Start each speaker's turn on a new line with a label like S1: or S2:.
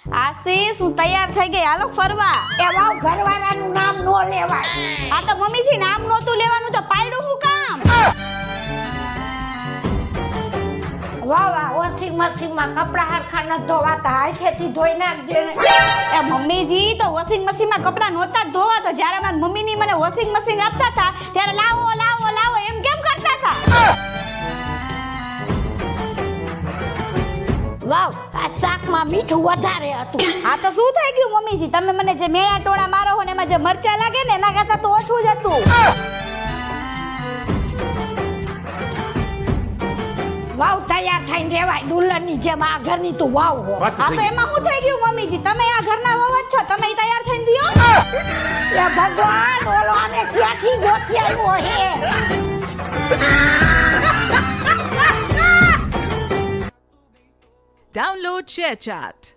S1: આશીષ હું તૈયાર થઈ ગઈ, હાલો ફરવા.
S2: એ વાવ ઘરવાળાનું નામ નો લેવાય.
S1: આ તો મમ્મીજી નામ નહોતું લેવાનું તો પાડ્યું હું કામ?
S2: વાહ વાહ, વોશિંગ મશીનમાં કપડા હરખા ન ધોવાતા, હાથેથી ધોઈ નાખજે ને.
S1: એ મમ્મીજી તો વોશિંગ મશીનમાં કપડાં નહોતા જ ધોવા, તો જ્યારે મારી મમ્મીની મને વોશિંગ મશીન આપતા હતા ત્યારે લાવો લાવો લાવો એમ કેમ કરતા હતા?
S2: વાવ, આ શાકમાં મીઠું વધારે હતું.
S1: આ તો શું થઈ ગયું મમ્મીજી, તમે મને જે મેળા ટોળા મારો હો ને એમાં જે મરચા લાગે ને એના કરતા તો ઓછું જ હતું.
S2: વાવ તૈયાર થઈને રેવાય, દુલ્હનની જેમ આ ઘરની તું વાવ હો.
S1: આ તો એમાં શું થઈ ગયું મમ્મીજી, તમે આ ઘરના વહુ જ છો, તમે તૈયાર થઈને દિયો.
S2: એ ભગવાન, ઓલો આને ક્યાંથી ગોતી આવ્યો હે?
S3: Download ShareChat.